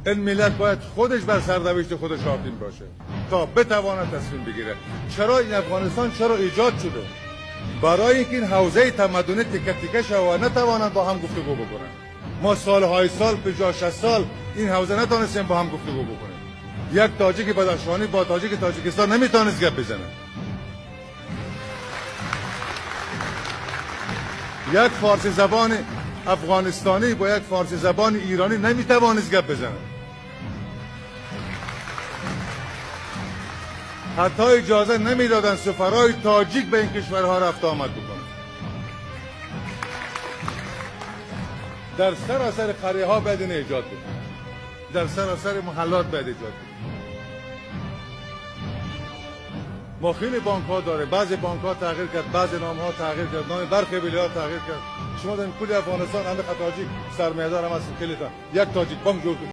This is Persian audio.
این ملت باید خودش بر سرنوشت خودش حاکم باشه تا بتواند تصمیم بگیره. چرا این افغانستان چرا ایجاد شده؟ برای اینکه این حوزه تمدنی تیکه تیکه شود و نتوانند با هم گفتگو بکنن. ما سالهای سال 50-60 سال این حوزه نتونستیم با هم گفتگو بکنیم. یک تاجیک بدخشانی با تاجیک تاجیکستان نمیتونست گپ بزنه. یک فارسی زبان افغانستانی با یک فارسی زبان ایرانی نمیتوانست گپ بزنه. حتی اجازه نمیدادن سفرای تاجیک به این کشورها رفت آمد بکنه. در سراسر قریه ها باید این ایجاد بود. در سراسر محلات باید ایجاد بود. ما خیلی بانک ها داره، بعضی بانک ها تغییر کرد، بعضی نام ها تغییر کرد، نام برخی ولی ها تغییر کرد. شما در کل افغانستان اندک تاجیک سرمایه‌دار هم هست، یک تاجیک بانک جور